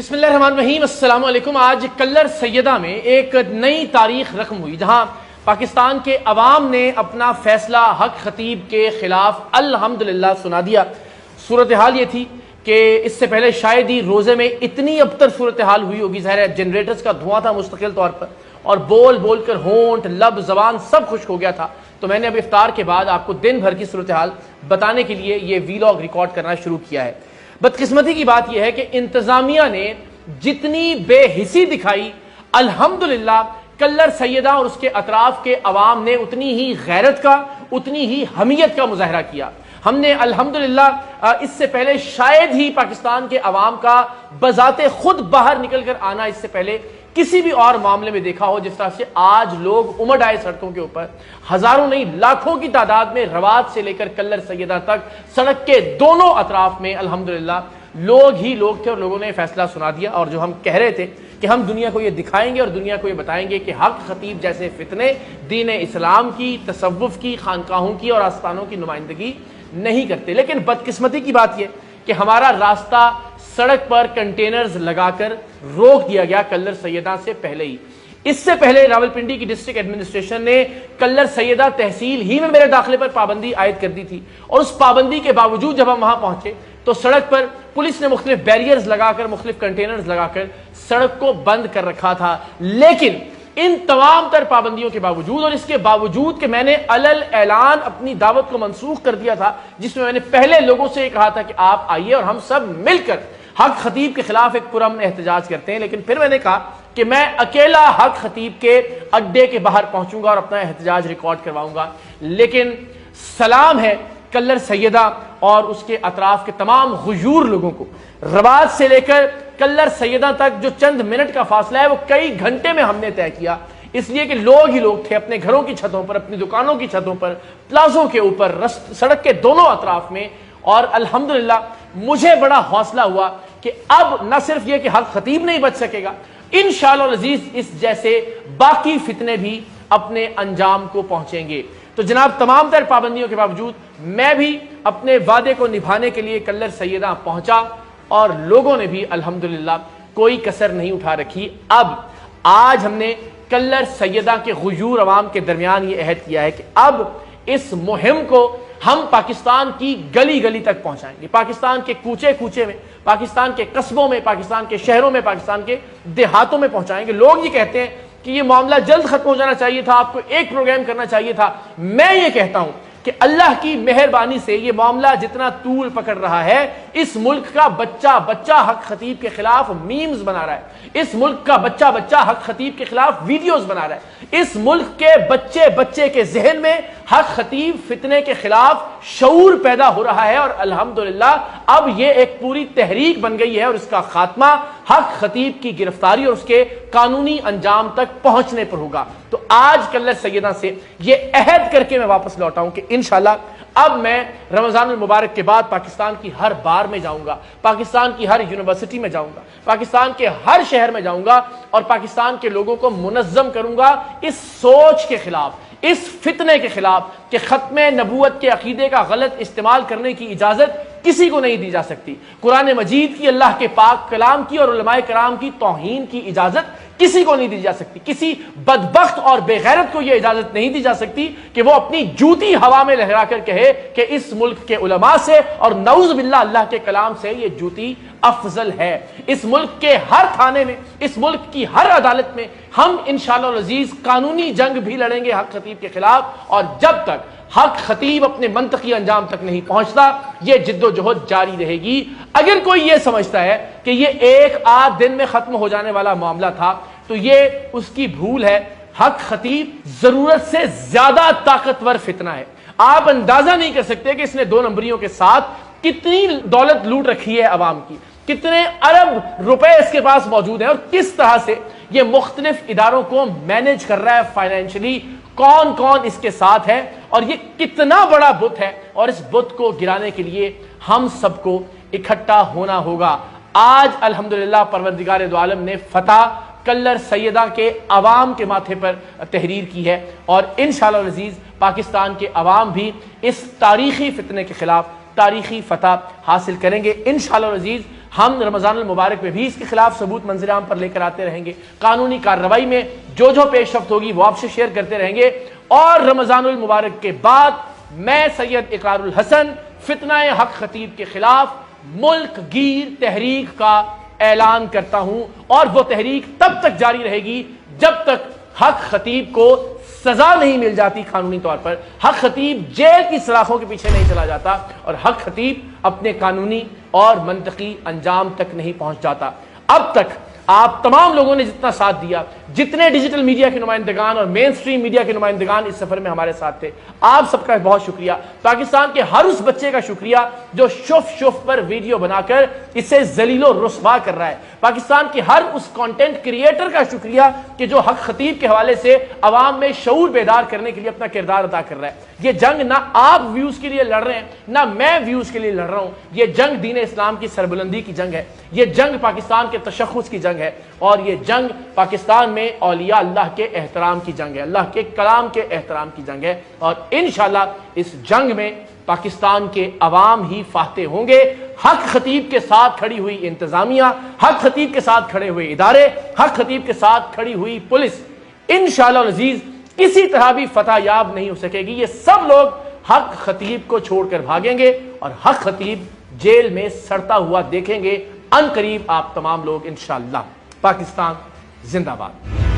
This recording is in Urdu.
بسم اللہ الرحمن الرحیم، السلام علیکم۔ آج کلر سیدہ میں ایک نئی تاریخ رقم ہوئی جہاں پاکستان کے عوام نے اپنا فیصلہ حق خطیب کے خلاف الحمدللہ سنا دیا۔ صورتحال یہ تھی کہ اس سے پہلے شاید ہی روزے میں اتنی ابتر صورتحال ہوئی ہوگی، ظاہر ہے جنریٹرز کا دھواں تھا مستقل طور پر، اور بول بول کر ہونٹ لب زبان سب خشک ہو گیا تھا۔ تو میں نے اب افطار کے بعد آپ کو دن بھر کی صورتحال بتانے کے لیے یہ ویلاگ ریکارڈ کرنا شروع کیا ہے۔ بدقسمتی کی بات یہ ہے کہ انتظامیہ نے جتنی بے حسی دکھائی، الحمدللہ کلر سیدہ اور اس کے اطراف کے عوام نے اتنی ہی غیرت کا، اتنی ہی حمیت کا مظاہرہ کیا۔ ہم نے الحمدللہ اس سے پہلے شاید ہی پاکستان کے عوام کا بذات خود باہر نکل کر آنا اس سے پہلے کسی بھی اور معاملے میں دیکھا ہو، جس طرح سے آج لوگ امڈ آئے سڑکوں کے اوپر، ہزاروں نہیں لاکھوں کی تعداد میں رواد سے لے کر کلر سیدہ تک سڑک کے دونوں اطراف میں الحمدللہ لوگ ہی لوگ تھے، اور لوگوں نے فیصلہ سنا دیا۔ اور جو ہم کہہ رہے تھے کہ ہم دنیا کو یہ دکھائیں گے اور دنیا کو یہ بتائیں گے کہ حق خطیب جیسے فتنے دین اسلام کی، تصوف کی، خانقاہوں کی اور آستانوں کی نمائندگی نہیں کرتے۔ لیکن بدقسمتی کی بات یہ کہ ہمارا راستہ سڑک پر کنٹینرز لگا کر روک دیا گیا کلر سیدہ سے پہلے ہی۔ اس سے پہلے راولپنڈی کی ڈسٹرکٹ ایڈمنسٹریشن نے کلر سیدہ تحصیل ہی میں میرے داخلے پر پابندی عائد کر دی تھی، اور اس پابندی کے باوجود جب ہم وہاں پہنچے تو سڑک پر پولیس نے مختلف بیریئرز لگا کر، مختلف کنٹینرز لگا کر سڑک کو بند کر رکھا تھا۔ لیکن ان تمام تر پابندیوں کے باوجود، اور اس کے باوجود کہ میں نے علل اعلان اپنی دعوت کو منسوخ کر دیا تھا، جس میں نے پہلے لوگوں سے کہا تھا کہ آپ آئیے اور ہم سب مل کر حق خطیب کے خلاف ایک پرامن احتجاج کرتے ہیں، لیکن پھر میں نے کہا کہ میں اکیلا حق خطیب کے اڈے کے باہر پہنچوں گا اور اپنا احتجاج ریکارڈ کرواؤں گا۔ لیکن سلام ہے کلر سیدہ اور اس کے اطراف کے تمام غیور لوگوں کو، رواد سے لے کر کلر سیدہ تک جو چند منٹ کا فاصلہ ہے وہ کئی گھنٹے میں ہم نے طے کیا، اس لیے کہ لوگ ہی لوگ تھے اپنے گھروں کی چھتوں پر، اپنی دکانوں کی چھتوں پر، پلازوں کے اوپر، سڑک کے دونوں اطراف میں۔ اور الحمدللہ مجھے بڑا حوصلہ ہوا کہ اب نہ صرف یہ کہ حق خطیب نہیں بچ سکے گا، انشاءاللہ العزیز اس جیسے باقی فتنے بھی اپنے انجام کو پہنچیں گے۔ تو جناب، تمام تر پابندیوں کے باوجود میں بھی اپنے وعدے کو نبھانے کے لیے کلر سیدہ پہنچا، اور لوگوں نے بھی الحمدللہ کوئی کسر نہیں اٹھا رکھی۔ اب آج ہم نے کلر سیدہ کے غیور عوام کے درمیان یہ عہد کیا ہے کہ اب اس مہم کو ہم پاکستان کی گلی گلی تک پہنچائیں گے، پاکستان کے کوچے کوچے میں، پاکستان کے قصبوں میں، پاکستان کے شہروں میں، پاکستان کے دیہاتوں میں پہنچائیں گے۔ لوگ یہ کہتے ہیں کہ یہ معاملہ جلد ختم ہو جانا چاہیے تھا، آپ کو ایک پروگرام کرنا چاہیے تھا۔ میں یہ کہتا ہوں کہ اللہ کی مہربانی سے یہ معاملہ جتنا طول پکڑ رہا ہے، اس ملک کا بچہ بچہ حق خطیب کے خلاف میمز بنا رہا ہے، اس ملک کا بچہ بچہ حق خطیب کے خلاف ویڈیوز بنا رہا ہے، اس ملک کے بچے بچے کے ذہن میں حق خطیب فتنے کے خلاف شعور پیدا ہو رہا ہے، اور الحمدللہ اب یہ ایک پوری تحریک بن گئی ہے، اور اس کا خاتمہ حق خطیب کی گرفتاری اور اس کے قانونی انجام تک پہنچنے پر ہوگا۔ تو آج کلر سیدہ سے یہ عہد کر کے میں واپس لوٹا ہوں کہ انشاءاللہ اب میں رمضان المبارک کے بعد پاکستان کی ہر بار میں جاؤں گا، پاکستان کی ہر یونیورسٹی میں جاؤں گا، پاکستان کے ہر شہر میں جاؤں گا، اور پاکستان کے لوگوں کو منظم کروں گا اس سوچ کے خلاف، اس فتنے کے خلاف کہ ختم نبوت کے عقیدے کا غلط استعمال کرنے کی اجازت کسی کو نہیں دی جا سکتی، قرآن مجید کی، اللہ کے پاک کلام کی اور علماء کرام کی توہین کی اجازت کسی کو نہیں دی جا سکتی، کسی بدبخت اور بے غیرت کو یہ اجازت نہیں دی جا سکتی کہ وہ اپنی جوتی ہوا میں لہرا کر کہے کہ اس ملک کے علماء سے اور نعوذ باللہ اللہ کے کلام سے یہ جوتی افضل ہے۔ اس ملک کے ہر تھانے میں، اس ملک کی ہر عدالت میں ہم انشاءاللہ العزیز قانونی جنگ بھی لڑیں گے حق خطیب کے خلاف، اور جب تک حق خطیب اپنے منطقی انجام تک نہیں پہنچتا یہ جد و جہد جاری رہے گی۔ اگر کوئی یہ سمجھتا ہے کہ یہ ایک آدھ دن میں ختم ہو جانے والا معاملہ تھا تو یہ اس کی بھول ہے۔ حق خطیب ضرورت سے زیادہ طاقتور فتنہ ہے، آپ اندازہ نہیں کر سکتے کہ اس نے 2 نمبریوں کے ساتھ کتنی دولت لوٹ رکھی ہے عوام کی، کتنے ارب روپے اس کے پاس موجود ہیں، اور کس طرح سے یہ مختلف اداروں کو مینج کر رہا ہے فائنینشلی، کون کون اس کے ساتھ ہے، اور یہ کتنا بڑا بت ہے، اور اس بت کو گرانے کے لیے ہم سب کو اکٹھا ہونا ہوگا۔ آج الحمدللہ پروردگار دو عالم نے فتح کلر سیدہ کے عوام کے ماتھے پر تحریر کی ہے، اور انشاءاللہ العزیز پاکستان کے عوام بھی اس تاریخی فتنے کے خلاف تاریخی فتح حاصل کریں گے۔ انشاءاللہ العزیز ہم رمضان المبارک میں بھی اس کے خلاف ثبوت منظر عام پر لے کر آتے رہیں گے، قانونی کارروائی میں جو پیش رفت ہوگی وہ آپ سے شیئر کرتے رہیں گے، اور رمضان المبارک کے بعد میں سید اقرار الحسن فتنہ حق خطیب کے خلاف ملک گیر تحریک کا اعلان کرتا ہوں، اور وہ تحریک تب تک جاری رہے گی جب تک حق خطیب کو سزا نہیں مل جاتی قانونی طور پر، حق خطیب جیل کی سلاخوں کے پیچھے نہیں چلا جاتا، اور حق خطیب اپنے قانونی اور منطقی انجام تک نہیں پہنچ جاتا۔ اب تک آپ تمام لوگوں نے جتنا ساتھ دیا، جتنے ڈیجیٹل میڈیا کے نمائندگان اور مین سٹریم میڈیا کے نمائندگان اس سفر میں ہمارے ساتھ تھے، آپ سب کا بہت شکریہ۔ پاکستان کے ہر اس بچے کا شکریہ جو شف پر ویڈیو بنا کر اسے ذلیل و رسوا کر رہا ہے، پاکستان کے ہر اس کانٹینٹ کریٹر کا شکریہ کہ جو حق خطیب کے حوالے سے عوام میں شعور بیدار کرنے کے لیے اپنا کردار ادا کر رہا ہے۔ یہ جنگ نہ آپ ویوز کے لیے لڑ رہے ہیں، نہ میں ویوز کے لیے لڑ رہا ہوں، یہ جنگ دین اسلام کی سربلندی کی جنگ ہے، یہ جنگ پاکستان کے تشخص کی جنگ ہے، اور یہ جنگ پاکستان میں اولیاء اللہ کے احترام کی جنگ ہے، اللہ کے کلام کے احترام کی جنگ ہے، اور انشاءاللہ اس جنگ میں پاکستان کے عوام ہی فاتح ہوں گے۔ حق خطیب کے ساتھ کھڑی ہوئی انتظامیہ، حق خطیب کے ساتھ کھڑے ہوئے ادارے، حق خطیب کے ساتھ کھڑی ہوئی پولیس انشاءاللہ العزیز کسی طرح بھی فتح یاب نہیں ہو سکے گی۔ یہ سب لوگ حق خطیب کو چھوڑ کر بھاگیں گے، اور حق خطیب جیل میں سڑتا ہوا دیکھیں گے۔ ان قریب آپ تمام لوگ انشاءاللہ۔ پاکستان زندہ باد۔